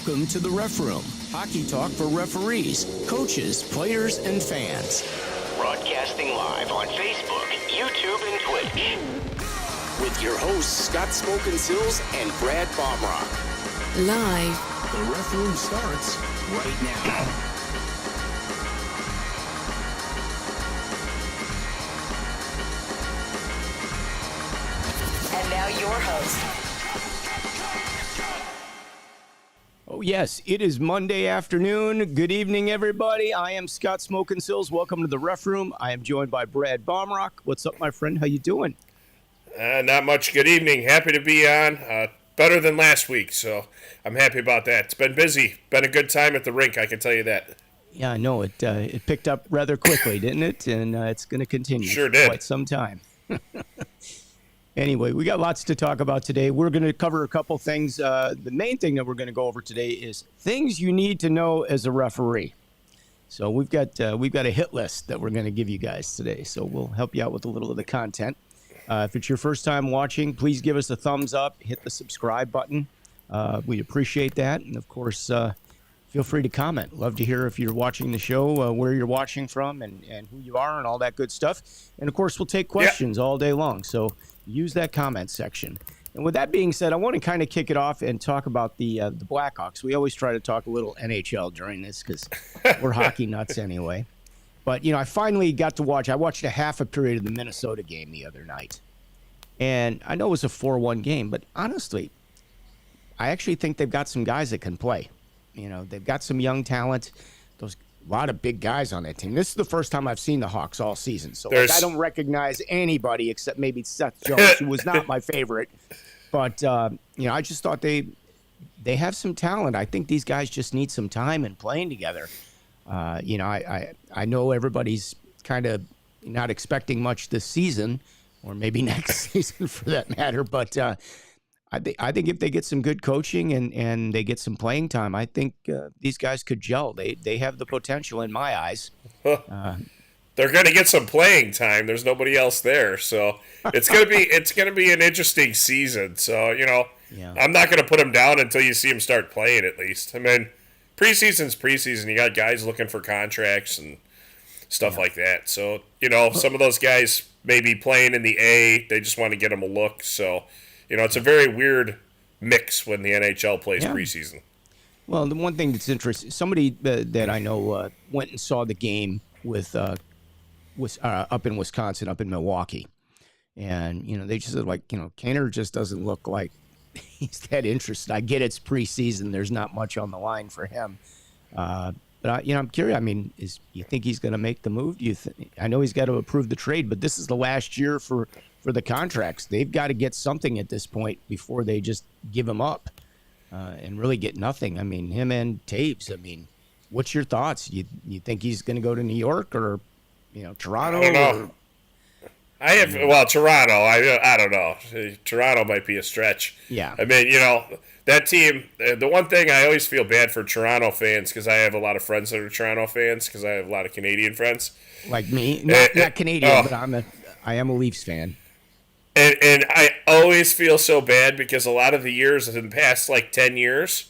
Welcome to the Ref Room, hockey talk for referees, coaches, players, and fans. Broadcasting live on Facebook, YouTube, and Twitch. With your hosts, Scott Smokin' Sills and Brad Baumrock. Live. The Ref Room starts right now. And now your host. Oh, yes, it is Monday afternoon. Good evening, everybody. I am Scott Smokin' Sills. Welcome to the Ref Room. I am joined by Brad Baumrock. What's up, my friend? How you doing? Not much. Good evening. Happy to be on. Better than last week, so I'm happy about that. It's been busy. Been a good time at the rink, I can tell you that. Yeah, I know. It picked up rather quickly, didn't it? And it's going to continue Sure for did. quite some time. Anyway, we got lots to talk about today. We're going to cover a couple things. The main thing that we're going to go over today is things you need to know as a referee. So we've got a hit list that we're going to give you guys today. So we'll help you out with a little of the content. If it's your first time watching, please give us a thumbs up, hit the subscribe button. We'd appreciate that. And, of course, feel free to comment. Love to hear if you're watching the show, where you're watching from and who you are and all that good stuff. And, of course, we'll take questions all day long. So use that comment section. And with that being said, I want to kind of kick it off and talk about the Blackhawks. We always try to talk a little NHL during this because we're hockey nuts anyway. But, I finally got to watch. I watched a half a period of the Minnesota game the other night. And I know it was a 4-1 game, but honestly, I actually think they've got some guys that can play. They've got some young talent. A lot of big guys on that team. This is the first time I've seen the Hawks all season. So I don't recognize anybody except maybe Seth Jones, who was not my favorite. But, I just thought they have some talent. I think these guys just need some time and playing together. I know everybody's kind of not expecting much this season, or maybe next season for that matter. But I think if they get some good coaching and they get some playing time, I think these guys could gel. They have the potential in my eyes. They're going to get some playing time. There's nobody else there, so it's going to be an interesting season. So I'm not going to put them down until you see them start playing. At least, I mean, preseason's preseason. You got guys looking for contracts and stuff like that. So some of those guys may be playing in the A. They just want to get them a look. So. It's a very weird mix when the NHL plays preseason. Well, the one thing that's interesting, somebody that I know went and saw the game with was up in Wisconsin, up in Milwaukee, and they just said Kaner just doesn't look like he's that interested. I get it's preseason; there's not much on the line for him. But I'm curious. I mean, you think he's going to make the move? I know he's got to approve the trade, but this is the last year for the contracts. They've got to get something at this point before they just give him up and really get nothing. I mean, him and Taves. I mean, what's your thoughts? You think he's going to go to New York or Toronto? I don't know. Toronto. I don't know. Toronto might be a stretch. Yeah. I mean, that team. The one thing I always feel bad for Toronto fans because I have a lot of friends that are Toronto fans because I have a lot of Canadian friends. Like me, not Canadian, but I am a Leafs fan. And I always feel so bad because a lot of the years in the past, 10 years,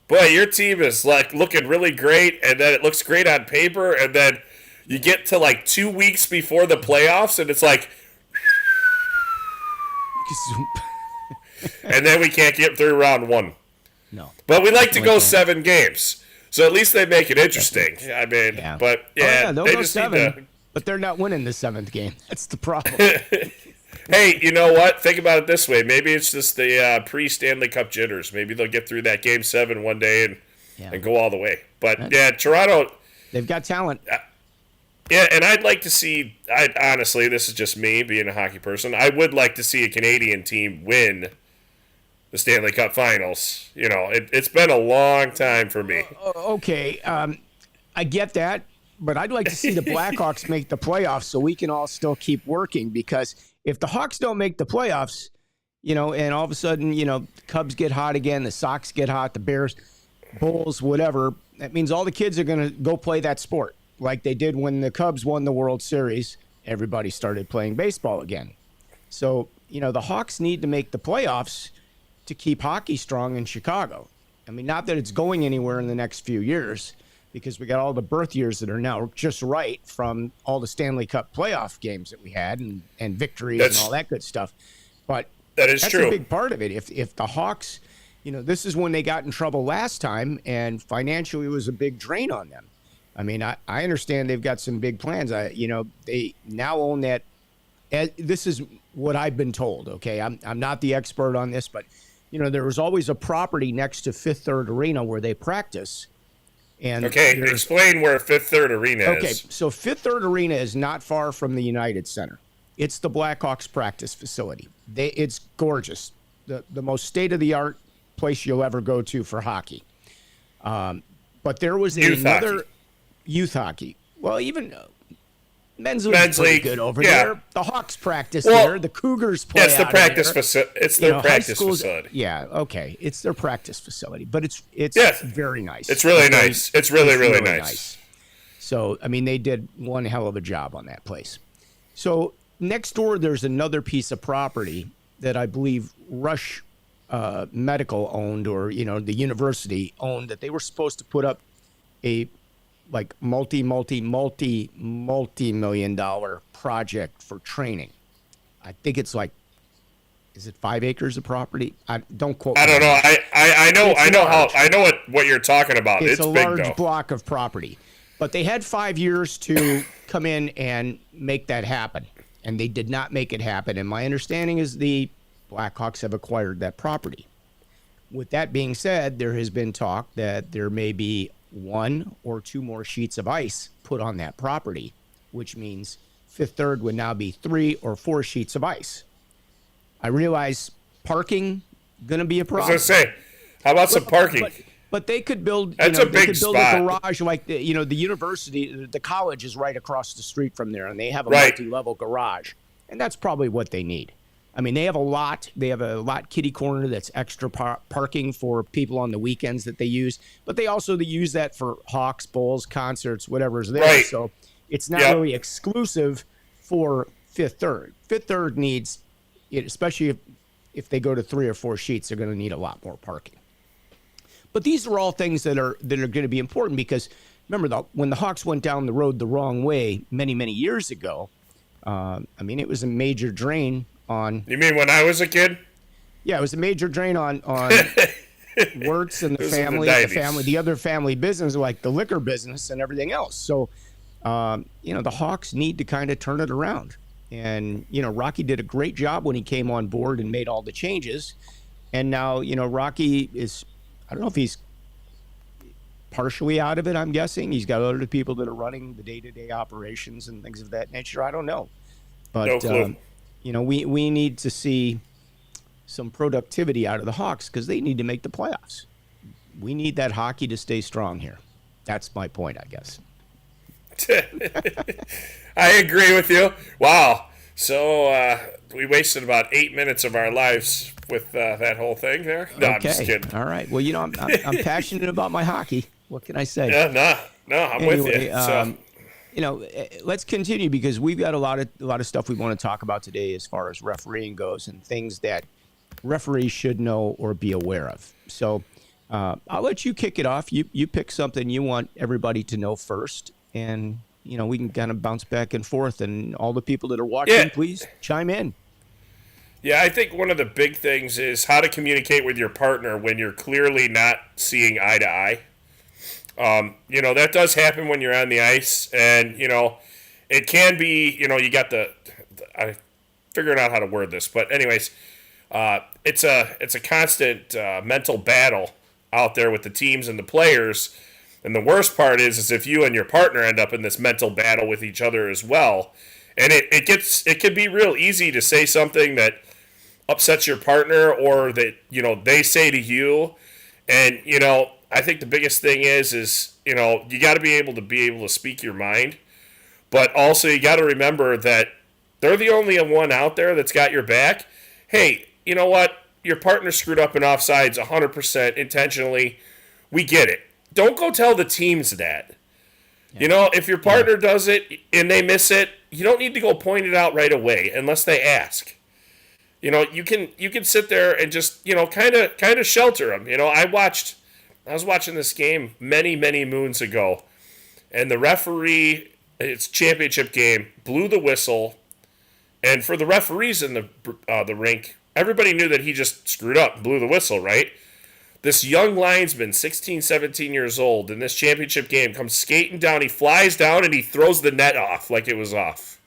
boy, your team is looking really great, and then it looks great on paper, and then you get to 2 weeks before the playoffs, and it's and then we can't get through round one. No. But we like to go 7 games, so at least they make it interesting. I mean, but they'll they go just 7, need to. But they're not winning the 7th game. That's the problem. Hey, you know what? Think about it this way. Maybe it's just the pre-Stanley Cup jitters. Maybe they'll get through that Game 7 one day and go all the way. But, Toronto... They've got talent. And I'd like to see... honestly, this is just me being a hockey person. I would like to see a Canadian team win the Stanley Cup Finals. It's been a long time for me. Okay, I get that. But I'd like to see the Blackhawks make the playoffs so we can all still keep working because if the Hawks don't make the playoffs, and all of a sudden, the Cubs get hot again, the Sox get hot, the Bears, Bulls, whatever, that means all the kids are going to go play that sport like they did when the Cubs won the World Series. Everybody started playing baseball again. So, the Hawks need to make the playoffs to keep hockey strong in Chicago. I mean, not that it's going anywhere in the next few years, because we got all the birth years that are now just right from all the Stanley Cup playoff games that we had and victories and all that good stuff. But that's true. A big part of it. If the Hawks, this is when they got in trouble last time, and financially it was a big drain on them. I mean, I understand they've got some big plans. They now own that. This is what I've been told. Okay, I'm not the expert on this, but there was always a property next to Fifth Third Arena where they practice. And explain where Fifth Third Arena is. Okay, so Fifth Third Arena is not far from the United Center. It's the Blackhawks practice facility. It's gorgeous, the most state-of-the-art place you'll ever go to for hockey. But there was another youth hockey. Well, even men's league good over there. The Hawks practice there. The Cougars play. It's the practice facility. It's their practice facility. Yeah, okay, it's their practice facility, but it's very nice. It's really nice. It's really nice. So I mean, they did one hell of a job on that place. So next door, there's another piece of property that I believe Rush Medical owned, or the university owned, that they were supposed to put up a multi-million-dollar project for training. I think it's is it 5 acres of property? Don't quote me. I don't know. I know what you're talking about. It's a big, large block of property, but they had 5 years to come in and make that happen, and they did not make it happen. And my understanding is the Blackhawks have acquired that property. With that being said, there has been talk that there may be 1 or 2 more sheets of ice put on that property, which means Fifth Third would now be 3 or 4 sheets of ice. I realize parking going to be a problem. I was going to say, how about some parking? But they could build. That's a big spot. A garage like the university, the college is right across the street from there, and they have a multi-level garage, and that's probably what they need. I mean, they have a lot. They have a lot kitty corner that's extra parking for people on the weekends that they use. But they also use that for Hawks, Bulls, concerts, whatever's there. Right. So it's not really exclusive for Fifth Third. Fifth Third needs it, especially if they go to 3 or 4 sheets, they're going to need a lot more parking. But these are all things that are going to be important, because remember, when the Hawks went down the road the wrong way many, many years ago, I mean, it was a major drain on. You mean when I was a kid? Yeah, it was a major drain on Wirtz and the other family business, like the liquor business and everything else. So, the Hawks need to kind of turn it around. And, Rocky did a great job when he came on board and made all the changes. And now, Rocky is, I don't know if he's partially out of it, I'm guessing. He's got other people that are running the day-to-day operations and things of that nature. I don't know. But, no clue. We need to see some productivity out of the Hawks, because they need to make the playoffs. We need that hockey to stay strong here. That's my point, I guess. I agree with you. Wow. So we wasted about 8 minutes of our lives with that whole thing there. No, I'm just kidding. All right. Well, I'm passionate about my hockey. What can I say? Yeah, no, I'm with you. So. Let's continue, because we've got a lot of stuff we want to talk about today as far as refereeing goes, and things that referees should know or be aware of. So I'll let you kick it off. You pick something you want everybody to know first, and we can kind of bounce back and forth. And all the people that are watching, please chime in. Yeah, I think one of the big things is how to communicate with your partner when you're clearly not seeing eye to eye. That does happen when you're on the ice, and, it can be, you got I'm figuring out how to word this, but anyways, it's a constant mental battle out there with the teams and the players, and the worst part is if you and your partner end up in this mental battle with each other as well, and it can be real easy to say something that upsets your partner, or that, they say to you, and, I think the biggest thing is you got to be able to speak your mind, but also you got to remember that they're the only one out there that's got your back. Hey, you know what? Your partner screwed up in offsides 100% intentionally. We get it. Don't go tell the teams that. Yeah. If your partner does it and they miss it, you don't need to go point it out right away unless they ask. You can sit there and just, kind of shelter them. I watched I was watching this game many, many moons ago, and the referee, it's championship game, blew the whistle, and for the referees in the rink, everybody knew that he just screwed up, blew the whistle, right? This young linesman, 16, 17 years old, in this championship game, comes skating down. He flies down and he throws the net off like it was off.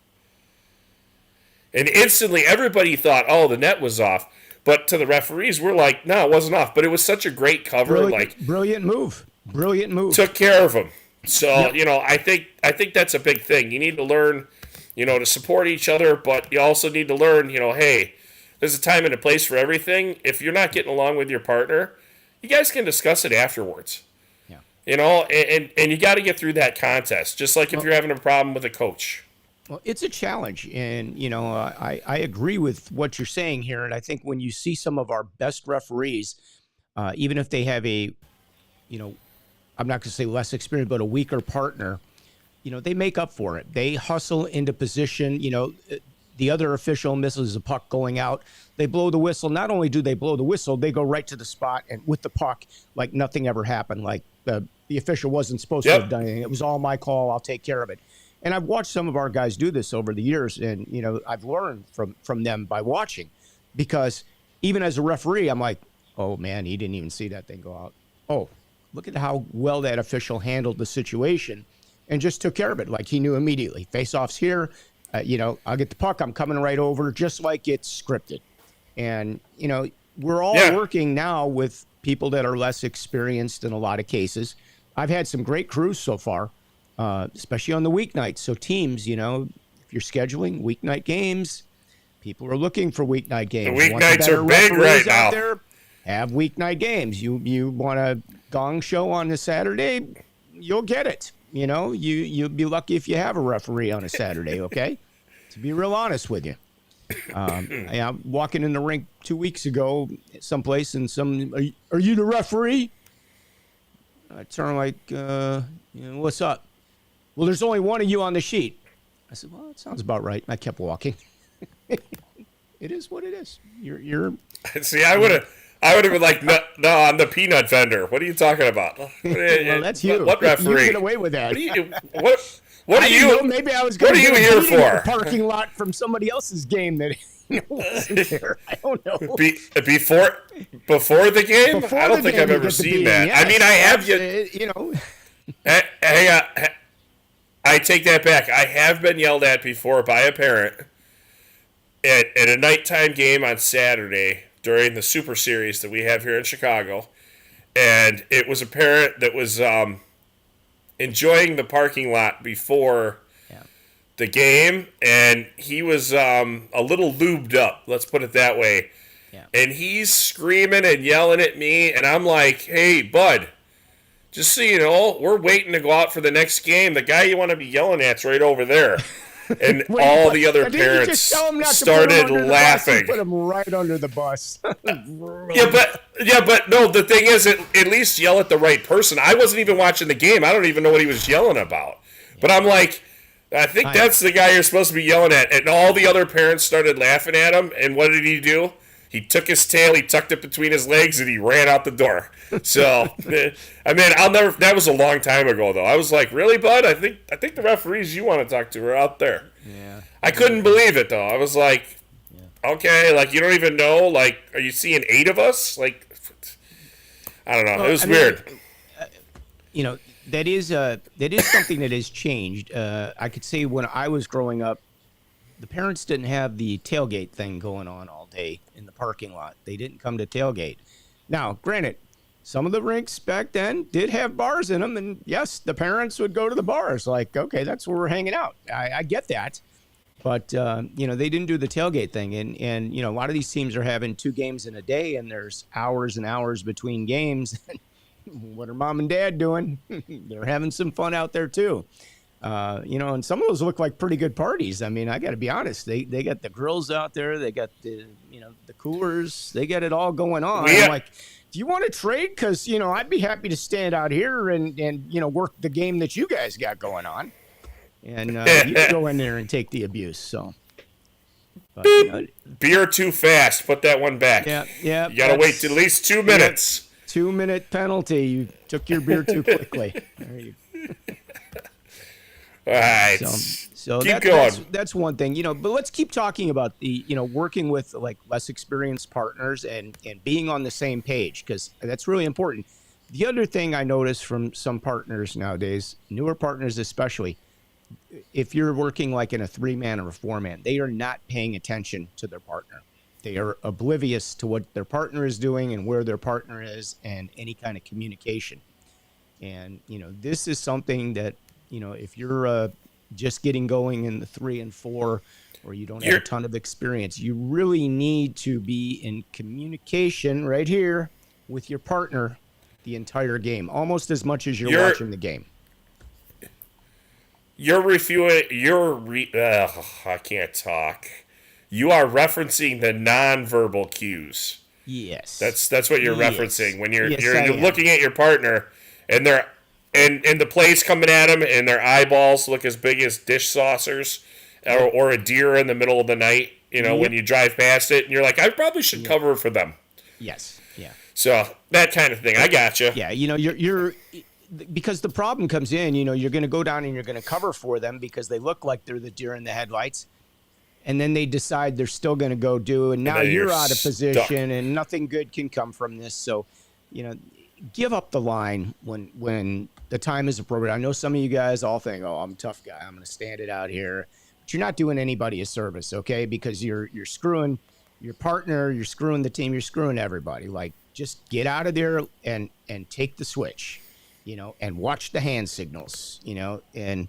And instantly, everybody thought, oh, the net was off. But to the referees, we're like, no, it wasn't off. But it was such a great cover. Brilliant move. Brilliant move. Took care of him. So, Yep. I think that's a big thing. You need to learn, to support each other, but you also need to learn, hey, there's a time and a place for everything. If you're not getting along with your partner, you guys can discuss it afterwards. Yeah. And you got to get through that contest, just like if you're having a problem with a coach. Well, it's a challenge, and I agree with what you're saying here. And I think when you see some of our best referees, even if they have I'm not going to say less experience, but a weaker partner, they make up for it. They hustle into position. The other official misses a puck going out. They blow the whistle. Not only do they blow the whistle, they go right to the spot and with the puck like nothing ever happened. Like the official wasn't supposed to have done anything. It was all my call. I'll take care of it. And I've watched some of our guys do this over the years, and I've learned from them by watching, because even as a referee, I'm like, oh man, he didn't even see that thing go out. Oh, look at how well that official handled the situation and just took care of it. Like he knew immediately. Face-off's here. I'll get the puck. I'm coming right over, just like it's scripted. And, we're all working now with people that are less experienced in a lot of cases. I've had some great crews so far, especially on the weeknights. So teams, if you're scheduling weeknight games, people are looking for weeknight games. The weeknights are big right now. There, have weeknight games. You want a gong show on a Saturday, you'll get it. You'll be lucky if you have a referee on a Saturday, okay? To be real honest with you. I'm walking in the rink 2 weeks ago someplace, and are you the referee? I turn like, what's up? Well, there's only one of you on the sheet. I said, well, that sounds about right. And I kept walking. It is what it is. You're. See, I would have been like, no, I'm the peanut vendor. What are you talking about? Well, that's you. What referee? You get away with that. What are you? Maybe I was going to get here a for? Parking lot from somebody else's game that wasn't there. I don't know. Before the game? I don't think I've ever seen that. Yes, I mean, I have Hey, I take that back. I have been yelled at before by a parent at a nighttime game on Saturday during the Super Series that we have here in Chicago, and it was a parent that was enjoying the parking lot before the game, and he was a little lubed up, let's put it that way. Yeah. And he's screaming and yelling at me, and I'm like, hey, bud, just so you know, we're waiting to go out for the next game. The guy you want to be yelling at's right over there. And all the other parents started laughing. Put him right under the bus. But no, the thing is, at least yell at the right person. I wasn't even watching the game. I don't even know what he was yelling about. But I'm like, I think that's the guy you're supposed to be yelling at. And all the other parents started laughing at him. And what did he do? He took his tail, he tucked it between his legs, and he ran out the door. So, I mean, I'll never. That was a long time ago, though. I was like, really, bud? I think the referees you want to talk to are out there. Yeah. I couldn't believe it, though. I was like, okay, like, you don't even know? Like, are you seeing 8 of us? Like, I don't know. Well, it was weird. That is something that has changed. I could say when I was growing up, the parents didn't have the tailgate thing going on all day in the parking lot. They didn't come to tailgate. Now, granted, some of the rinks back then did have bars in them, and yes, the parents would go to the bars. Like, okay, that's where we're hanging out. I get that. But, they didn't do the tailgate thing. And a lot of these teams are having 2 games in a day, and there's hours and hours between games. What are mom and dad doing? They're having some fun out there, too. And some of those look like pretty good parties. I mean, I got to be honest. They got the grills out there. They got the coolers. They got it all going on. I'm like, do you want to trade? Because, I'd be happy to stand out here and work the game that you guys got going on. And you go in there and take the abuse. So, beer too fast. Put that one back. Yeah. You got to wait at least 2 minutes. 2-minute penalty. You took your beer too quickly. There you All right. So Keep going. That's one thing, but let's keep talking about the, working with like less experienced partners and being on the same page, because that's really important. The other thing I notice from some partners nowadays, newer partners especially, if you're working like in a 3-man or a 4-man, they are not paying attention to their partner. They are oblivious to what their partner is doing and where their partner is and any kind of communication. And, this is something that, if you're just getting going in the 3 and 4, or you don't have a ton of experience, you really need to be in communication right here with your partner the entire game, almost as much as you're watching the game. I can't talk. You are referencing the nonverbal cues. Yes. That's what you're referencing when you're looking at your partner and they're and the play's coming at them and their eyeballs look as big as dish saucers or a deer in the middle of the night, when you drive past it and you're like, I probably should cover for them. Yes. Yeah. So that kind of thing. I gotcha. Yeah. You're because the problem comes in, you're going to go down and you're going to cover for them because they look like they're the deer in the headlights. And then they decide they're still going to go do, and now you're out of position and nothing good can come from this. So, give up the line when the time is appropriate. I know some of you guys all think, oh, I'm a tough guy, I'm going to stand it out here. But you're not doing anybody a service, okay? Because you're screwing your partner, you're screwing the team, you're screwing everybody. Like, just get out of there and take the switch, and watch the hand signals, and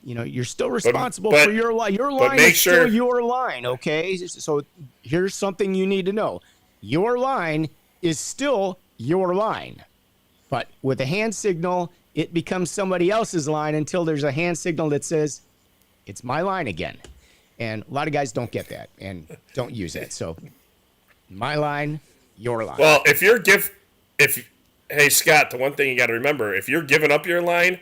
you're still responsible for your line. Your line is still your line, okay? So here's something you need to know. Your line is still your line. But with a hand signal, it becomes somebody else's line until there's a hand signal that says, it's my line again. And a lot of guys don't get that and don't use it. So my line, your line. Well, hey, Scott, the one thing you got to remember, if you're giving up your line,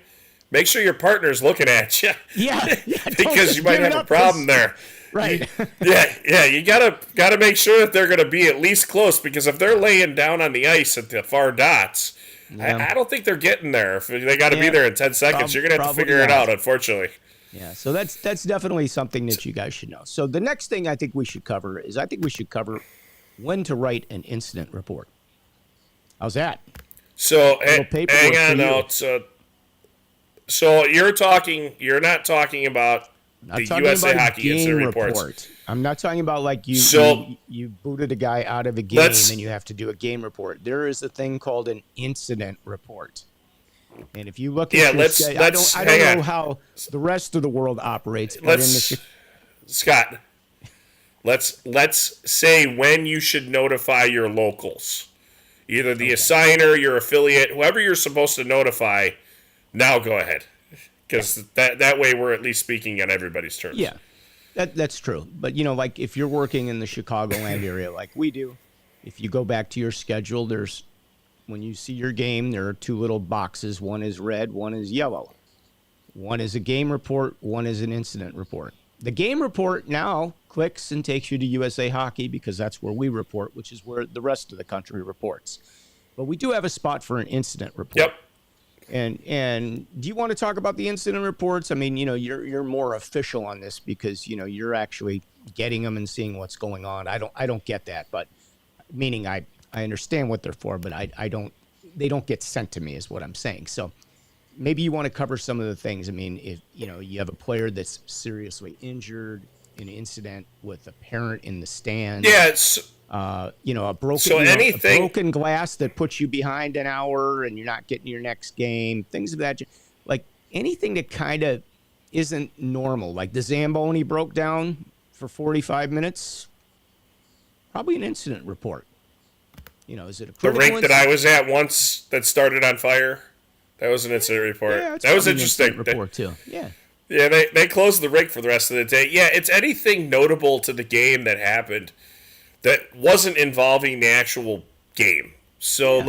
make sure your partner's looking at you. Yeah. Because you might have a problem there. Right. You gotta make sure that they're gonna be at least close, because if they're laying down on the ice at the far dots, I don't think they're getting there. If they got to be there in 10 seconds, you're gonna have to figure it out, unfortunately. Yeah, so that's definitely something that you guys should know. So the next thing I think we should cover when to write an incident report. How's that? So hang on now. So you're not talking about the USA Hockey Incident Reports. I'm not talking about like you booted a guy out of a game and you have to do a game report. There is a thing called an incident report. And if you look at I don't know how the rest of the world operates. Scott, let's say when you should notify your locals. Either the assigner, your affiliate, whoever you're supposed to notify. Now go ahead, because that way we're at least speaking on everybody's terms. Yeah, that's true. But, like if you're working in the Chicagoland area like we do, if you go back to your schedule, when you see your game, there are 2 little boxes. One is red, one is yellow. One is a game report, one is an incident report. The game report now clicks and takes you to USA Hockey because that's where we report, which is where the rest of the country reports. But we do have a spot for an incident report. Yep. And do you want to talk about the incident reports? I mean, you're more official on this because, you're actually getting them and seeing what's going on. I don't get that, but meaning I understand what they're for, but they don't get sent to me is what I'm saying. So maybe you want to cover some of the things. I mean, if, you have a player that's seriously injured in an incident with a parent in the stands. Yeah, it's... a broken glass that puts you behind an hour and you're not getting your next game, things of that. Like anything that kind of isn't normal, like the Zamboni broke down for 45 minutes, probably an incident report. Is it a the rink that I was at once that started on fire? That was an incident report. Yeah, that was interesting. Report too. Yeah. Yeah, they closed the rink for the rest of the day. Yeah, it's anything notable to the game that happened that wasn't involving the actual game. So,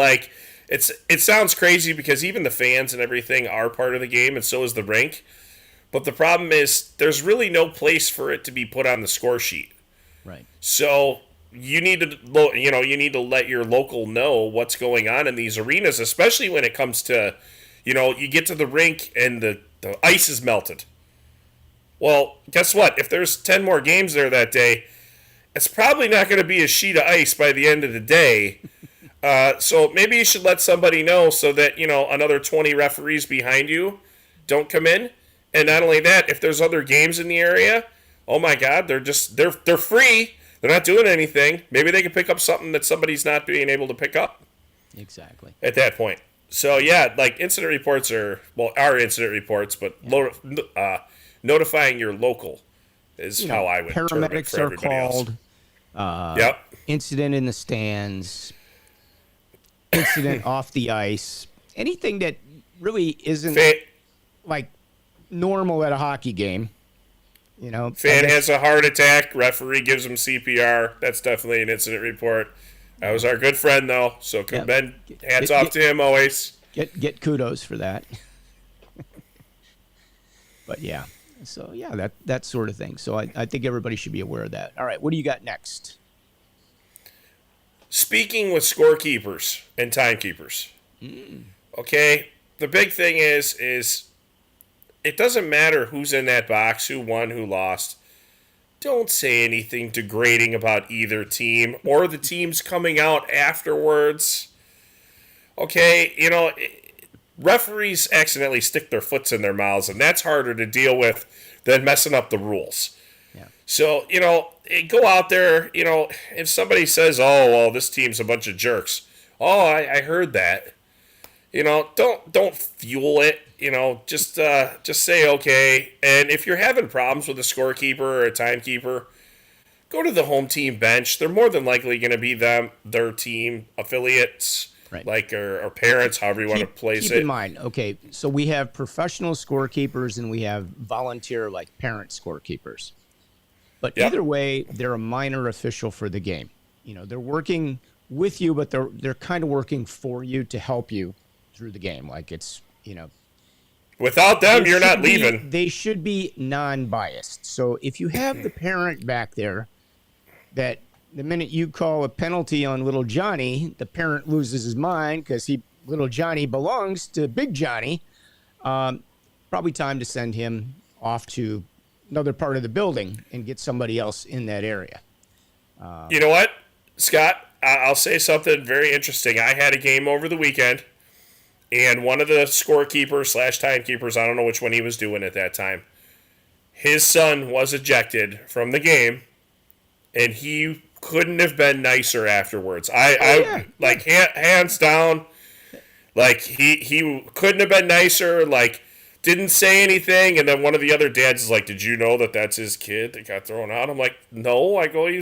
it sounds crazy because even the fans and everything are part of the game, and so is the rink. But the problem is there's really no place for it to be put on the score sheet. Right. So, you need to you need to let your local know what's going on in these arenas, especially when it comes to, you get to the rink and the ice is melted. Well, guess what? If there's 10 more games there that day, it's probably not going to be a sheet of ice by the end of the day. So maybe you should let somebody know so that, another 20 referees behind you don't come in. And not only that, if there's other games in the area, oh my God, they're free. They're not doing anything. Maybe they can pick up something that somebody's not being able to pick up. Exactly. At that point. So yeah, like incident reports are incident reports, but notifying your local is how I would term it paramedics for are everybody else. called. Yep. Incident in the stands. Incident off the ice. Anything that really isn't like normal at a hockey game. Fan has a heart attack. Referee gives him CPR. That's definitely an incident report. That was our good friend, though. So hats off to him always. Get kudos for that. But yeah, so yeah, that sort of thing. So I think everybody should be aware of that. All right, what do you got next? Speaking with scorekeepers and timekeepers. Okay, the big thing is it doesn't matter who's in that box, who won, who lost. Don't say anything degrading about either team or the teams coming out afterwards. Okay, referees accidentally stick their foots in their mouths, and that's harder to deal with than messing up the rules. Yeah. So, go out there, if somebody says, oh, well, this team's a bunch of jerks. Oh, I heard that. Don't fuel it. Just say okay. And if you're having problems with a scorekeeper or a timekeeper, go to the home team bench. They're more than likely going to be their team affiliates, right, or parents, however you want to place it. Keep in mind, okay, so we have professional scorekeepers and we have volunteer, like parent scorekeepers. But either way, they're a minor official for the game. They're working with you, but they're kind of working for you to help you through the game. Like it's, without them, you're not leaving. They should be non-biased. So if you have the parent back there that the minute you call a penalty on little Johnny, the parent loses his mind because little Johnny belongs to Big Johnny, probably time to send him off to another part of the building and get somebody else in that area. You know what, Scott? I'll say something very interesting. I had a game over the weekend, and one of the scorekeepers / timekeepers, I don't know which one he was doing at that time, his son was ejected from the game, and he couldn't have been nicer afterwards. Hands down, like he couldn't have been nicer. Like, didn't say anything, and then one of the other dads is like, "Did you know that that's his kid that got thrown out?" I'm like, "No." I go, he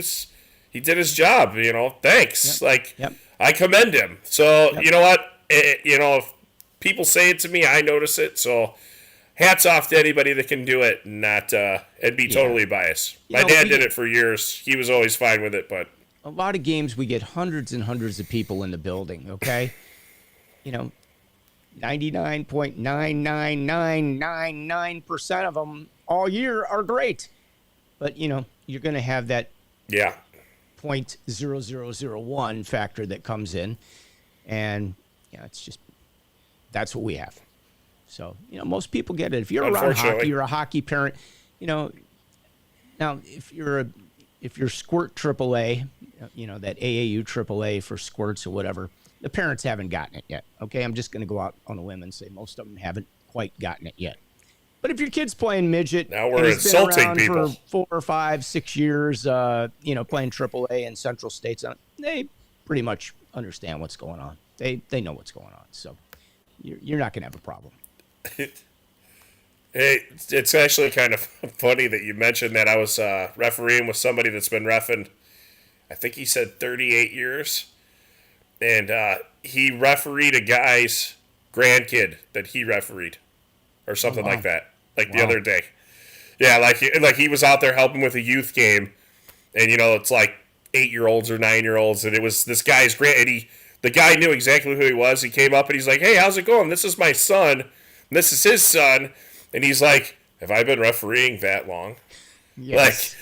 did his job. Thanks. I commend him. So you know what? If people say it to me, I notice it. So hats off to anybody that can do it and be totally biased. My dad did it for years. He was always fine with it, but a lot of games we get hundreds and hundreds of people in the building, okay? 99.99999% of them all year are great. But, you're going to have that 0.0001 factor that comes in. And, it's just, that's what we have. So, most people get it. If you're around hockey, you're a hockey parent, now if you're Squirt AAA, that AAU AAA for squirts or whatever, the parents haven't gotten it yet. Okay, I'm just going to go out on a limb and say most of them haven't quite gotten it yet. But if your kid's playing midget, now we're insulting people for 4 or 5, 6 years, playing AAA in Central States, they pretty much understand what's going on. They know what's going on, so you're not going to have a problem. Hey, it's actually kind of funny that you mentioned that. I was refereeing with somebody that's been reffing, I think he said 38 years. And he refereed a guy's grandkid that he refereed or something like that, the other day. Yeah, like he was out there helping with a youth game. And, it's like 8-year-olds or 9-year-olds. And it was this guy's the guy knew exactly who he was. He came up and he's like, "Hey, how's it going? This is my son. And this is his son." And he's like, "Have I been refereeing that long?" Yes.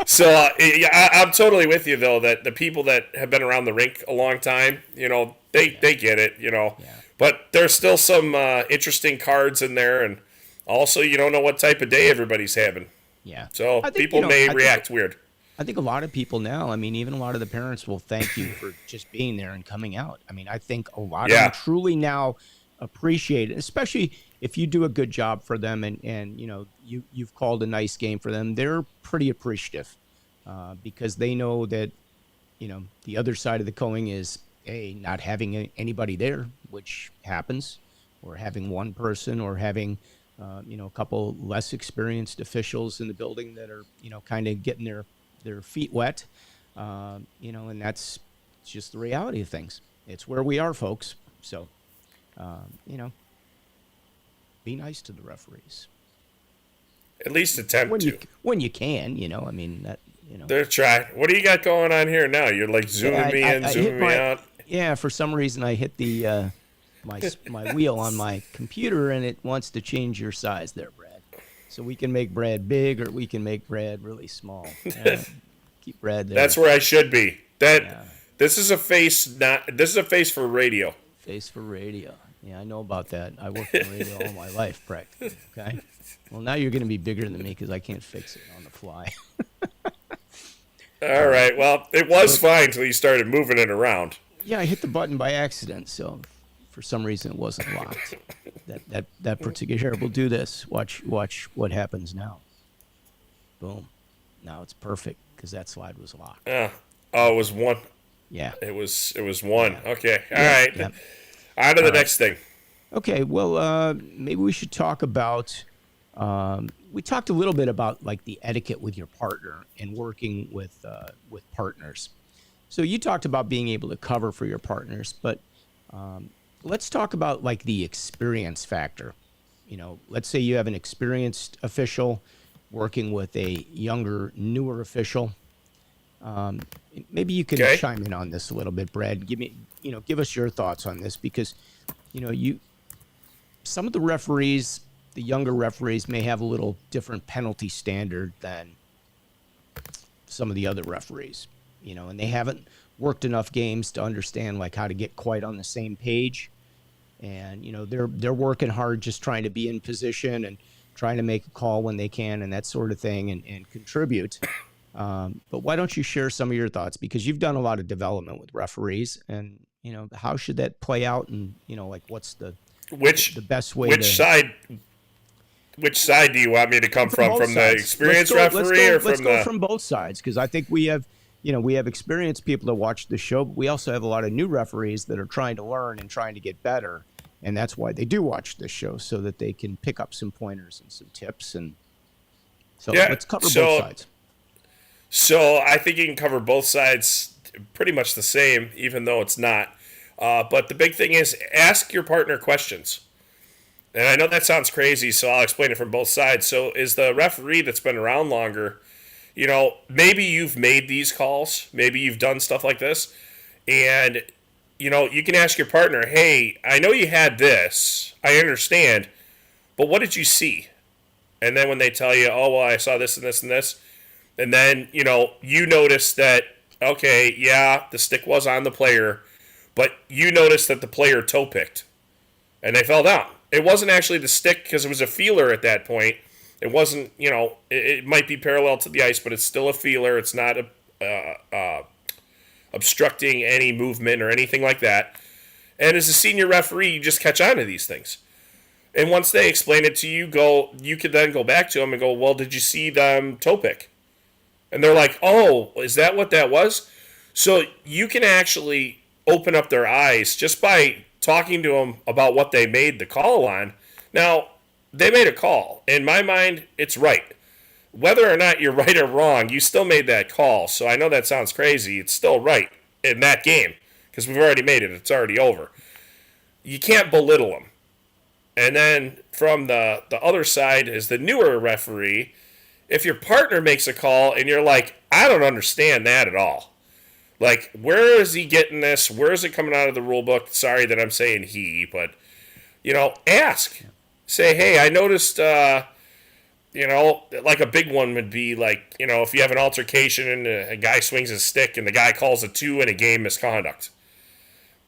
So yeah, I'm totally with you though that the people that have been around the rink a long time, they get it, Yeah. but there's still some interesting cards in there, and also you don't know what type of day everybody's having, Yeah. so I think, people may react weird. I think a lot of people now, I mean, even a lot of the parents will thank you for just being there and coming out. I mean, I think a lot of them truly now appreciate it, especially if you do a good job for them and you've called a nice game for them. They're pretty appreciative because they know that, the other side of the coin is, not having anybody there, which happens, or having one person or having, a couple less experienced officials in the building that are, kind of getting their feet wet, and that's just the reality of things. It's where we are, folks. So, be nice to the referees. At least attempt to. When you can, I mean, that, They're trying. What do you got going on here now? You're like zooming me in, zooming me out. Yeah, for some reason I hit the my wheel on my computer and it wants to change your size there, Brad. So we can make Brad big or we can make Brad really small. Keep Brad there. That's where I should be. This is a face for radio. Face for radio. Yeah, I know about that. I worked in radio all my life, practically. Okay. Well, now you're going to be bigger than me because I can't fix it on the fly. All right. Well, it was fine until you started moving it around. Yeah, I hit the button by accident, so for some reason it wasn't locked. That particular here. We'll do this. Watch what happens now. Boom. Now it's perfect because that slide was locked. It was one. Yeah. It was one. Yeah. Okay. All right. Yeah. On to the next thing. Okay. Well, maybe we should talk about. We talked a little bit about like the etiquette with your partner and working with partners. So you talked about being able to cover for your partners, but let's talk about like the experience factor. Let's say you have an experienced official working with a younger, newer official. Maybe you can chime in on this a little bit, Brad. Give us your thoughts on this because, some of the referees, the younger referees may have a little different penalty standard than some of the other referees, and they haven't worked enough games to understand like how to get quite on the same page. And, they're working hard, just trying to be in position and trying to make a call when they can and that sort of thing and contribute. But why don't you share some of your thoughts? Because you've done a lot of development with referees and, how should that play out? And, like what's the best way Which side do you want me to come from? From the experienced referee or from Let's go from both sides because I think we have experienced people that watch the show, but we also have a lot of new referees that are trying to learn and trying to get better. And that's why they do watch this show so that they can pick up some pointers and some tips. And so let's cover both sides. So I think you can cover both sides pretty much the same, even though it's not. But the big thing is ask your partner questions. And I know that sounds crazy, so I'll explain it from both sides. So is the referee that's been around longer, maybe you've made these calls, maybe you've done stuff like this, and, you can ask your partner, hey, I know you had this, I understand, but what did you see? And then when they tell you, oh, well, I saw this and this and this, and then, you notice that, okay, yeah, the stick was on the player, but you noticed that the player toe picked, and they fell down. It wasn't actually the stick because it was a feeler at that point. It wasn't, it might be parallel to the ice, but it's still a feeler. It's not obstructing any movement or anything like that. And as a senior referee, you just catch on to these things. And once they explain it to you, you could then go back to them and go, well, did you see them toe pick? And they're like, oh, is that what that was? So you can actually open up their eyes just by talking to them about what they made the call on. Now, they made a call. In my mind, it's right. Whether or not you're right or wrong, you still made that call. So I know that sounds crazy. It's still right in that game because we've already made it. It's already over. You can't belittle them. And then from the other side is the newer referee. If your partner makes a call and you're like, I don't understand that at all. Like, where is he getting this? Where is it coming out of the rule book? Sorry that I'm saying he, but, ask. Say, hey, I noticed, like a big one would be like, if you have an altercation and a guy swings his stick and the guy calls a 2 in a game misconduct.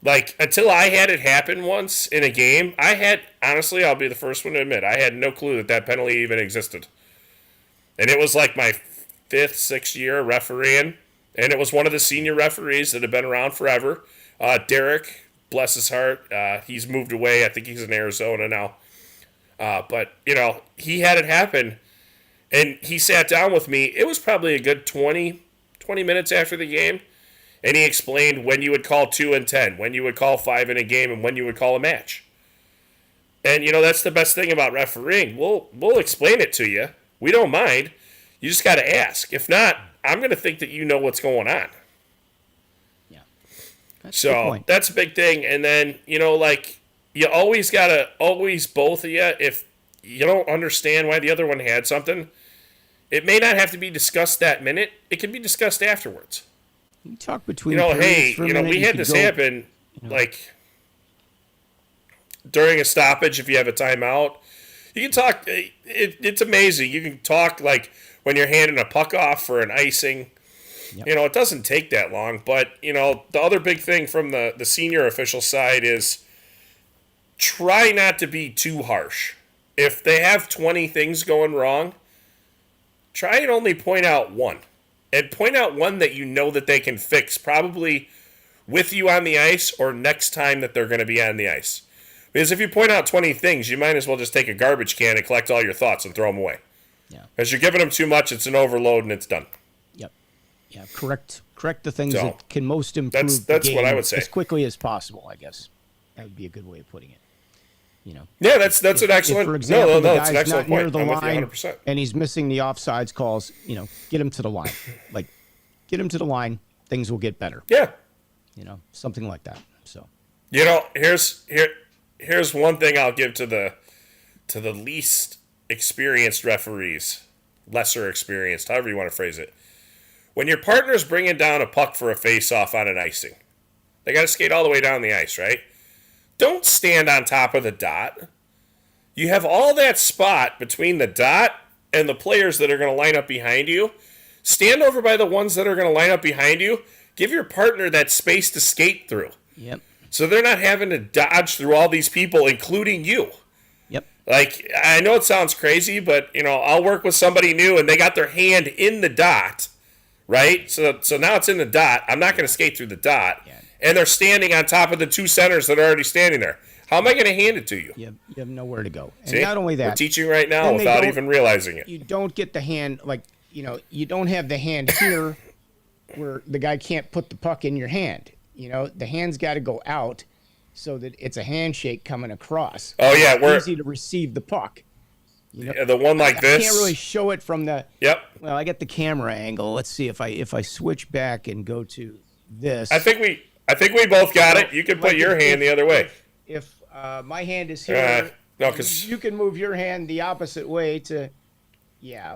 Like, until I had it happen once in a game, honestly, I'll be the first one to admit, I had no clue that penalty even existed. And it was like my 5th, 6th year refereeing, and it was one of the senior referees that had been around forever. Derek, bless his heart, he's moved away. I think he's in Arizona now. But, he had it happen, and he sat down with me. It was probably a good 20 minutes after the game, and he explained when you would call 2 and 10, when you would call 5 in a game, and when you would call a match. And, that's the best thing about refereeing. We'll explain it to you. We don't mind. You just got to ask. If not, I'm going to think that you know what's going on. Yeah. That's a big thing. And then, you always got to, both of you, if you don't understand why the other one had something, it may not have to be discussed that minute. It can be discussed afterwards. You talk between hey, for a minute, we had this happen, like, during a stoppage if you have a timeout. You can talk, it's amazing. You can talk, like, when you're handing a puck off for an icing. Yep. It doesn't take that long. But, the other big thing from the senior official side is try not to be too harsh. If they have 20 things going wrong, try and only point out one. And point out one that that they can fix, probably with you on the ice or next time that they're going to be on the ice. Because if you point out 20 things, you might as well just take a garbage can and collect all your thoughts and throw them away. Yeah. Because you're giving them too much, it's an overload, and it's done. Yep. Yeah. Correct the things that can most improve that's the game what I would say. as quickly as possible, I guess. That would be a good way of putting it. Yeah, that's an excellent. For example, no, the it's an guy's excellent not near point. the I'm with you line 100%. and he's missing the offsides calls. Get him to the line. Like, get him to the line. Things will get better. Yeah. Something like that. So. Here's one thing I'll give to the least experienced referees, lesser experienced, however you want to phrase it. When your partner's bringing down a puck for a face-off on an icing, they got to skate all the way down the ice, right? Don't stand on top of the dot. You have all that spot between the dot and the players that are going to line up behind you. Stand over by the ones that are going to line up behind you. Give your partner that space to skate through. Yep. So they're not having to dodge through all these people, including you. Yep. Like, I know it sounds crazy, but, I'll work with somebody new and they got their hand in the dot, right? So now it's in the dot. I'm not going to skate through the dot. Yeah. And they're standing on top of the 2 centers that are already standing there. How am I going to hand it to you? You have nowhere to go. And See? not only that. We're teaching right now without even realizing it. You don't get the hand, like, you don't have the hand here where the guy can't put the puck in your hand. The hand's got to go out so that it's a handshake coming across. Oh, yeah. It's easy to receive the puck. The one like this. I can't really show it from the. Yep. Well, I got the camera angle. Let's see if I switch back and go to this. I think we both got it. You can put your hand the other way. If my hand is here, no, because you can move your hand the opposite way to. Yeah,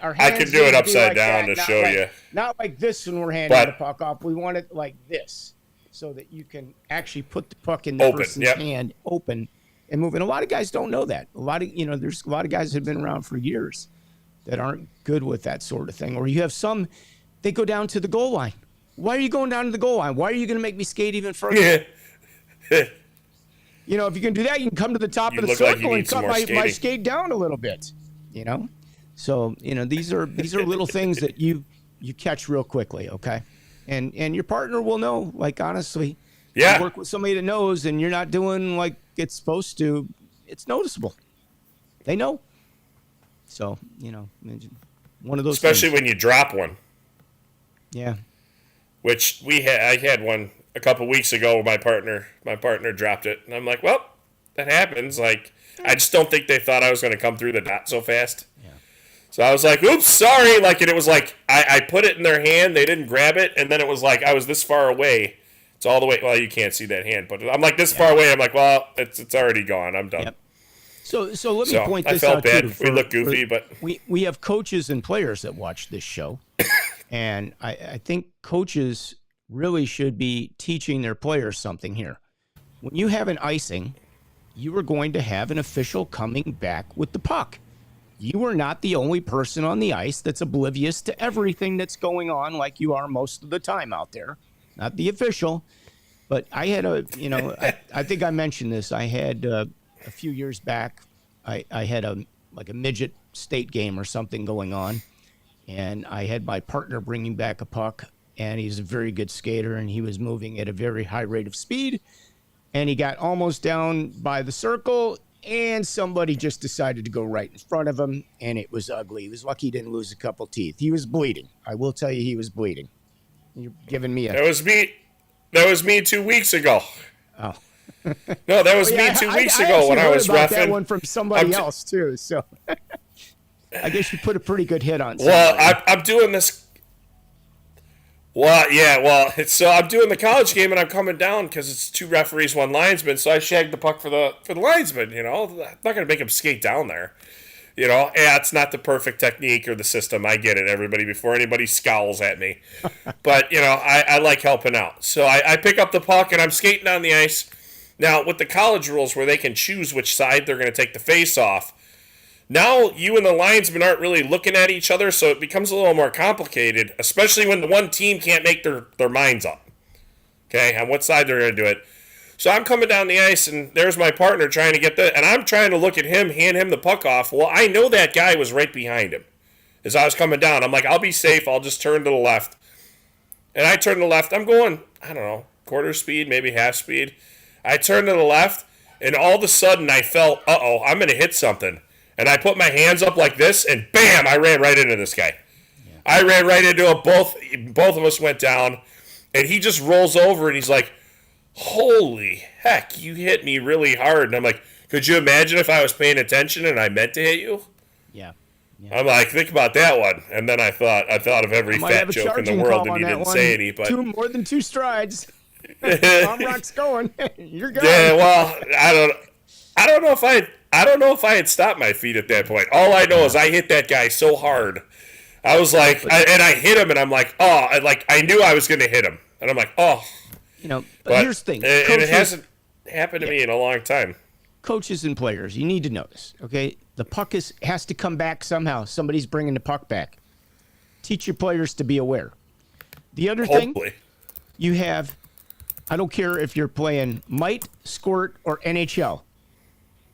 our I can do it upside down to show you. Not like this when we're handing the puck off. We want it like this, so that you can actually put the puck in the person's hand, open, and move. And a lot of guys don't know that. There's a lot of guys that have been around for years that aren't good with that sort of thing. Or you have some, they go down to the goal line. Why are you going down to the goal line? Why are you going to make me skate even further? Yeah. If you can do that, you can come to the top of the circle and cut my skate down a little bit. So these are little things that you catch real quickly, okay? And your partner will know, like, honestly. Yeah. You work with somebody that knows and you're not doing like it's supposed to, it's noticeable. They know. So, one of those especially things. when you drop one. Yeah. Which I had one a couple weeks ago where my partner dropped it, and I'm like, well, that happens. Like, I just don't think they thought I was going to come through the dot so fast. Yeah. So I was like, oops, sorry. Like, and it was like I put it in their hand, they didn't grab it, and then it was like I was this far away. It's all the way. Well, you can't see that hand, but I'm like this far away. I'm like, well, it's already gone. I'm done. Yep. So let me point this out. I felt out bad. too. We look goofy, but we have coaches and players that watch this show, and I think coaches really should be teaching their players something here. When you have an icing, you are going to have an official coming back with the puck. you are not the only person on the ice that's oblivious to everything that's going on like you are most of the time out there. Not the official, but I had I think I mentioned this. I had a few years back, I had a midget state game or something going on, and I had my partner bringing back a puck, and he's a very good skater, and he was moving at a very high rate of speed, and he got almost down by the circle, and somebody just decided to go right in front of him, and it was ugly. He was lucky he didn't lose a couple teeth. He was bleeding. I will tell you, he was bleeding. You're giving me a... That was me 2 weeks ago. Oh. No, that was me 2 weeks ago when I was reffing. reffing. That one from somebody else too. So I guess you put a pretty good hit on. Well, I'm doing this. Well, yeah. Well, so I'm doing the college game and I'm coming down because it's 2 referees, 1 linesman. So I shagged the puck for the linesman. You know, I'm not going to make him skate down there. You know, yeah, it's not the perfect technique or the system. I get it, everybody, before anybody scowls at me. But, you know, I like helping out. So I pick up the puck and I'm skating on the ice. Now, with the college rules where they can choose which side they're going to take the face off, now you and the linesman aren't really looking at each other, so it becomes a little more complicated, especially when the one team can't make their minds up, okay, on what side they're going to do it. So I'm coming down the ice, and there's my partner trying to get and I'm trying to look at him, hand him the puck off. Well, I know that guy was right behind him as I was coming down. I'm like, I'll be safe. I'll just turn to the left. And I turn to the left. I'm going, I don't know, quarter speed, maybe half speed. I turn to the left, and all of a sudden I felt, I'm going to hit something. And I put my hands up like this, and bam, I ran right into this guy. Yeah. I ran right into him. Both of us went down, and he just rolls over, and he's like, holy heck, you hit me really hard. And I'm like, could you imagine if I was paying attention and I meant to hit you? Yeah. I'm like, think about that one. And then I thought of every fat joke in the world, and you didn't say any. But more than 2 strides. Tom Rock's going. You're going. Yeah, well, I don't know if I had stopped my feet at that point. All I know is I hit that guy so hard. I was like, I hit him, and I'm like, I knew I was going to hit him, and I'm like, oh. You know, but here's the thing. And it hasn't happened to me in a long time. Coaches and players, you need to notice, okay? The puck has to come back somehow. Somebody's bringing the puck back. Teach your players to be aware. The other thing, you have, I don't care if you're playing Might, Squirt, or NHL.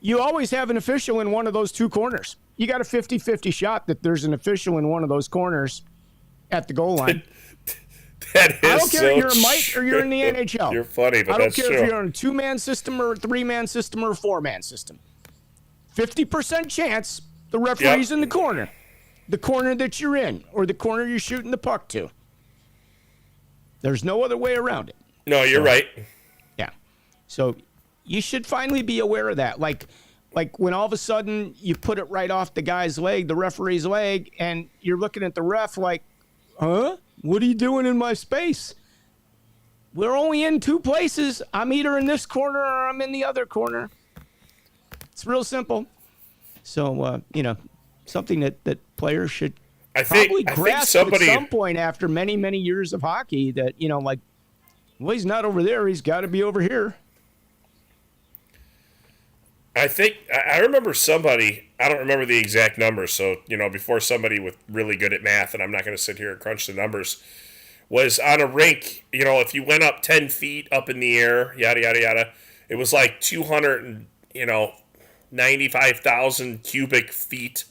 You always have an official in one of those 2 corners. You got a 50-50 shot that there's an official in one of those corners at the goal line. That is I don't care if you're a Mite true. or you're in the NHL. You're funny, but I don't that's care true. if you're on a 2-man system or a 3-man system or a 4-man system. 50% chance the referee's in the corner that you're in, or the corner you're shooting the puck to. There's no other way around it. No, you're right. Yeah. So you should finally be aware of that. Like when all of a sudden you put it right off the guy's leg, the referee's leg, and you're looking at the ref like, huh? What are you doing in my space? We're only in 2 places. I'm either in this corner or I'm in the other corner. It's real simple. So, something that players should probably grasp at some point after many, many years of hockey that, well, he's not over there. He's got to be over here. I remember somebody, I don't remember the exact number, so, before somebody with really good at math, and I'm not going to sit here and crunch the numbers, was on a rink, if you went up 10 feet up in the air, yada, yada, yada, it was like 95,000 cubic feet,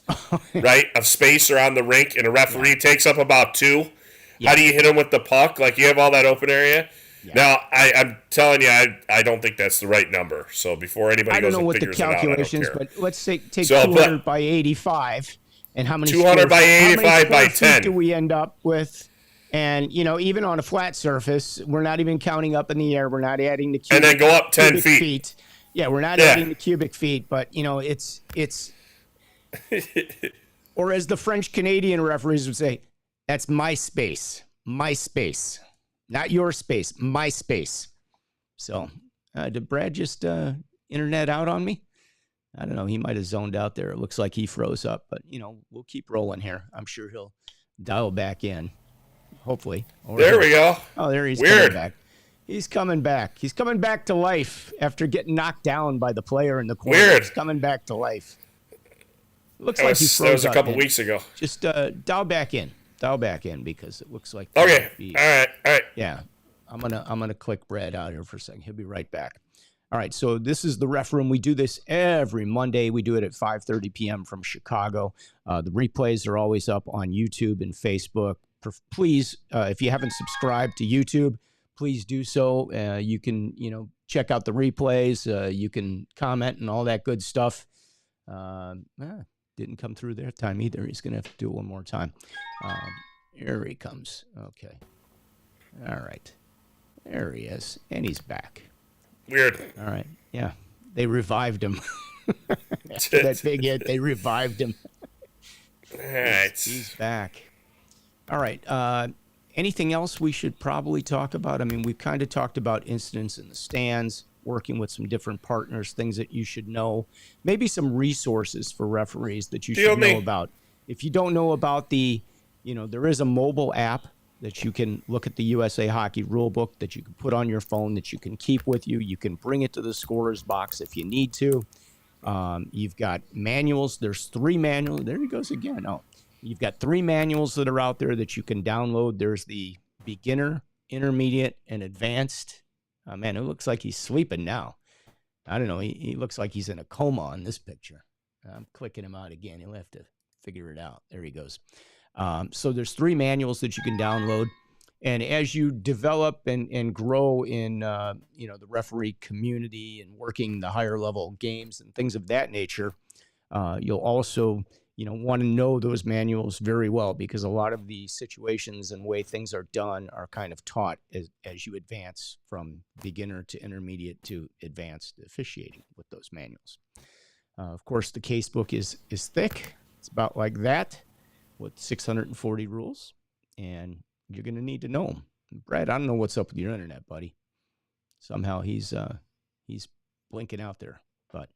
right, of space around the rink, and a referee takes up about 2. Yeah. How do you hit him with the puck? Like, you have all that open area? Yeah. Now, I'm telling you, I don't think that's the right number. So before anybody goes and figures it out, I don't care. I don't know what the calculation is, but let's say take 200 by 85, and how many 200 by 85 by 10 do we end up with? And even on a flat surface, we're not even counting up in the air. We're not adding the cubic, and then go up 10 feet. Yeah, we're not adding the cubic feet, but it's or as the French Canadian referees would say, that's my space, not your space, my space. So, did Brad just internet out on me? I don't know. He might have zoned out there. It looks like he froze up, but we'll keep rolling here. I'm sure he'll dial back in. Hopefully. There we go. Oh, there he's Weird. coming back. He's coming back. He's coming back to life after getting knocked down by the player in the corner. Weird. He's coming back to life. looks like he that froze was a up, couple man. weeks ago. Just dial back in because it looks like Okay. All right. Yeah, I'm gonna click Brad out here for a second. He'll be right back. All right, so this is the Ref Room. We do this every Monday. We do it at 5:30 p.m. from Chicago. The replays are always up on YouTube and Facebook. Please, if you haven't subscribed to YouTube, please do so. You can, check out the replays. You can comment and all that good stuff. Didn't come through that time either. He's going to have to do it one more time. Here he comes. Okay. All right. There he is. And he's back. Weird. All right. Yeah. They revived him. After that big hit, they revived him. All right. He's back. All right. Anything else we should probably talk about? I mean, we've kind of talked about incidents in the stands, working with some different partners, things that you should know, maybe some resources for referees that you should know about. If you don't know about there is a mobile app that you can look at the USA Hockey Rulebook that you can put on your phone that you can keep with you. You can bring it to the scorer's box if you need to. You've got manuals. There's 3 manuals. There he goes again. Oh, you've got 3 manuals that are out there that you can download. There's the beginner, intermediate, and advanced. Man, it looks like he's sleeping now. I don't know. He looks like he's in a coma on this picture. I'm clicking him out again. He'll have to figure it out. There he goes. So there's 3 manuals that you can download. And as you develop and grow in, the referee community and working the higher level games and things of that nature, you'll also, want to know those manuals very well, because a lot of the situations and way things are done are kind of taught as you advance from beginner to intermediate to advanced officiating with those manuals. Of course, the casebook is thick. It's about like that, with 640 rules, and you're going to need to know them. Brad, I don't know what's up with your internet, buddy. Somehow he's blinking out there, but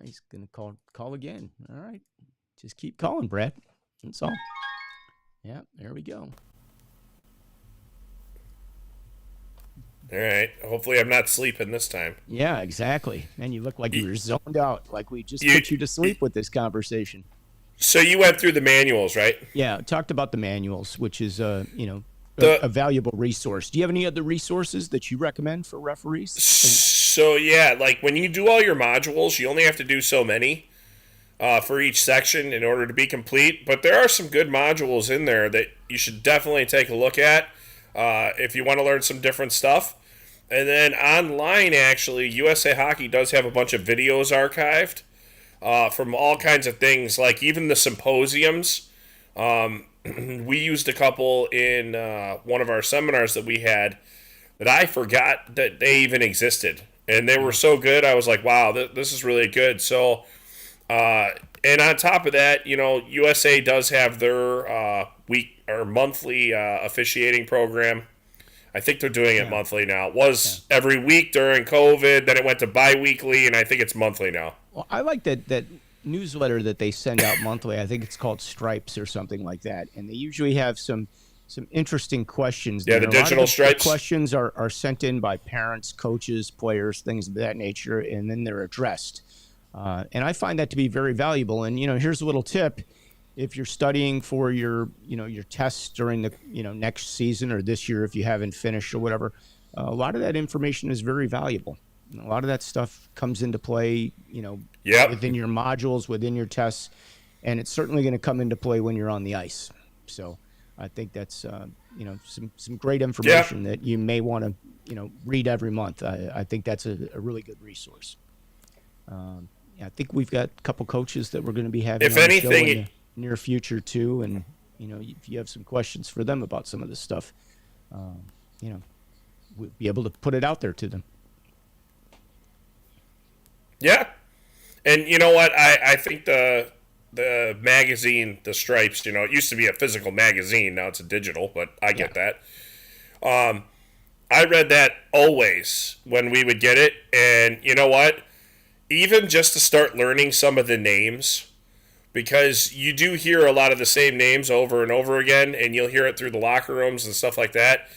he's going to call again. All right. Just keep calling, Brad. That's all. Yeah, there we go. All right. Hopefully I'm not sleeping this time. Yeah, exactly. And you look like you were zoned out, like we just put you to sleep with this conversation. So you went through the manuals, right? Yeah, talked about the manuals, which is, a valuable resource. Do you have any other resources that you recommend for referees? So, yeah, like when you do all your modules, you only have to do so many for each section in order to be complete. But there are some good modules in there that you should definitely take a look at if you want to learn some different stuff. And then online, actually, USA Hockey does have a bunch of videos archived. From all kinds of things, like even the symposiums. We used a couple in one of our seminars that we had that I forgot that they even existed. And they were so good, I was like, wow, this is really good. So, and on top of that, USA does have their week or monthly officiating program. I think they're doing it monthly now. It was every week during COVID, then it went to bi-weekly, and I think it's monthly now. Well, I like that newsletter that they send out monthly. I think it's called Stripes or something like that. And they usually have some interesting questions. Yeah, the digital Stripes. The questions are sent in by parents, coaches, players, things of that nature, and then they're addressed. And I find that to be very valuable. And, here's a little tip. If you're studying for your tests during the, next season or this year, if you haven't finished or whatever, a lot of that information is very valuable. A lot of that stuff comes into play, within your modules, within your tests, and it's certainly going to come into play when you're on the ice. So I think that's, some great information that you may want to, read every month. I think that's a really good resource. I think we've got a couple coaches that we're going to be having if on anything, the show in the near future too. And, if you have some questions for them about some of this stuff, we'll be able to put it out there to them. Yeah. And you know what? I think the magazine, the Stripes, it used to be a physical magazine. Now it's a digital, but I get that. I read that always when we would get it. And you know what? Even just to start learning some of the names, because you do hear a lot of the same names over and over again, and you'll hear it through the locker rooms and stuff like that.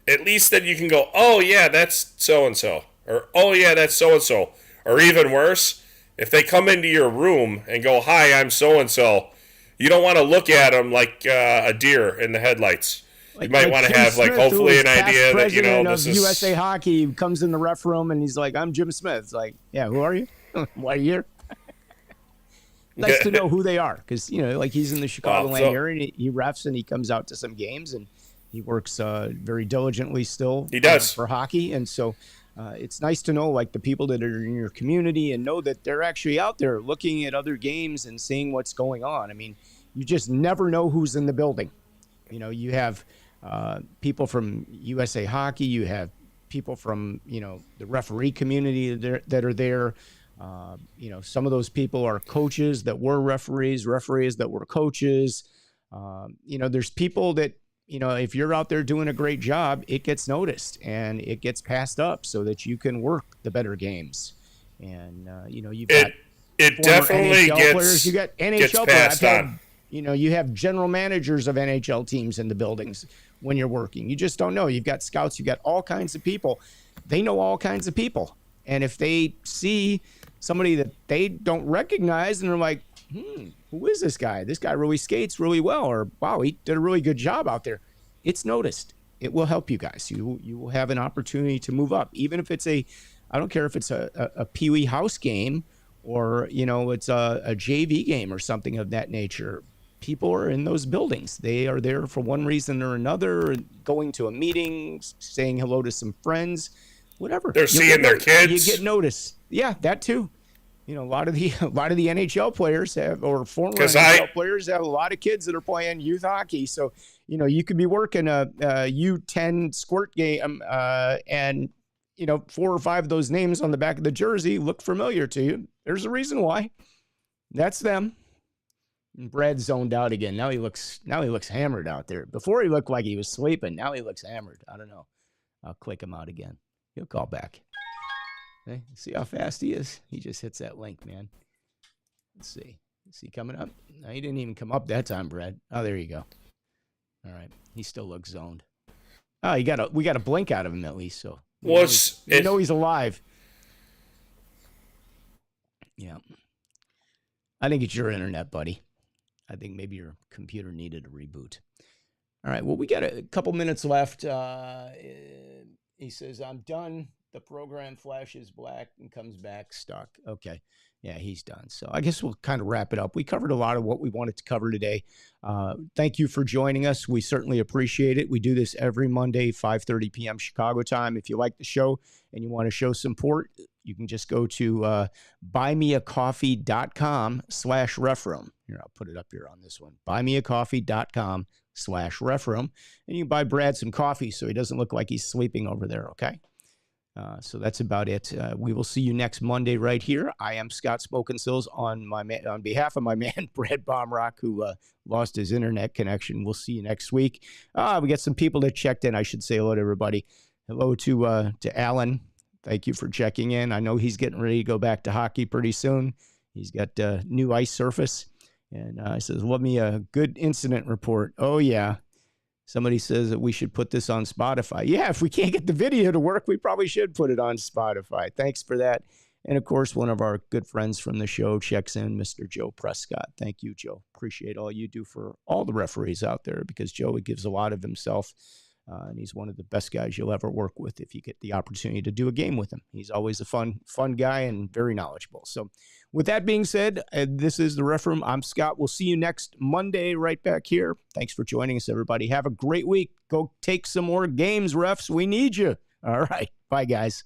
At least then you can go, oh, yeah, that's so-and-so. Or, oh, yeah, that's so-and-so. Or even worse, If they come into your room and go, "Hi, I'm so and so," you don't want to look at them like a deer in the headlights. You might want to Jim have Smith, hopefully who an is past idea that president this of is USA Hockey, comes in the ref room and he's like, "I'm Jim Smith." It's like, yeah, who are you? Why are you here? Nice to know who they are, because like he's in the Chicagoland area. And he refs and he comes out to some games and he works very diligently still. He does for hockey, and so it's nice to know like the people that are in your community and know that they're actually out there looking at other games and seeing what's going on. I mean, you just never know who's in the building. You have people from USA Hockey. You have people from the referee community that are there. Some of those people are coaches that were referees that were coaches. There's people that, if you're out there doing a great job, it gets noticed and it gets passed up so that you can work the better games. And, you've got it definitely NHL players. You got NHL passed players. on. You have general managers of NHL teams in the buildings when you're working. You just don't know. You've got scouts. You've got all kinds of people. They know all kinds of people. And if they see somebody that they don't recognize and they're like, who is this guy? This guy really skates really well, or wow, he did a really good job out there. It's noticed. It will help you guys. You will have an opportunity to move up, even if it's I don't care if it's a Pee Wee house game or it's a JV game or something of that nature. People are in those buildings. They are there for one reason or another, going to a meeting, saying hello to some friends, whatever. They're seeing their kids. You get noticed. Yeah, that too. A lot of the NHL players have, or former NHL players have a lot of kids that are playing youth hockey. So, you could be working a U10 squirt game, and 4 or 5 of those names on the back of the jersey look familiar to you. There's a reason why. That's them. And Brad zoned out again. Now he looks hammered out there. Before he looked like he was sleeping. Now he looks hammered. I don't know. I'll click him out again. He'll call back. Hey, see how fast he is? He just hits that link, man. Let's see. Is he coming up? No, he didn't even come up that time, Brad. Oh, there you go. All right. He still looks zoned. Oh, we got a blink out of him at least, so you know he's alive. Yeah. I think it's your internet, buddy. I think maybe your computer needed a reboot. All right. Well, we got a couple minutes left. He says, "I'm done. The program flashes black and comes back stuck." Okay. Yeah, he's done. So I guess we'll kind of wrap it up. We covered a lot of what we wanted to cover today. Thank you for joining us. We certainly appreciate it. We do this every Monday, 5:30 p.m. Chicago time. If you like the show and you want to show support, you can just go to buymeacoffee.com/refroom. Here, I'll put it up here on this one. buymeacoffee.com/refroom. And you can buy Brad some coffee so he doesn't look like he's sleeping over there, okay? So that's about it. We will see you next Monday right here. I am Scott Spokensills on behalf of my man, Brad Baumrock, who lost his internet connection. We'll see you next week. We got some people that checked in. I should say hello to everybody. Hello to Alan. Thank you for checking in. I know he's getting ready to go back to hockey pretty soon. He's got new ice surface. And he says, "Love me a good incident report." Oh, yeah. Somebody says that we should put this on Spotify. Yeah, if we can't get the video to work, we probably should put it on Spotify. Thanks for that. And, of course, one of our good friends from the show checks in, Mr. Joe Prescott. Thank you, Joe. Appreciate all you do for all the referees out there, because Joe gives a lot of himself, and he's one of the best guys you'll ever work with if you get the opportunity to do a game with him. He's always a fun guy and very knowledgeable. So with that being said, this is the Ref Room. I'm Scott. We'll see you next Monday right back here. Thanks for joining us, everybody. Have a great week. Go take some more games, refs. We need you. All right. Bye, guys.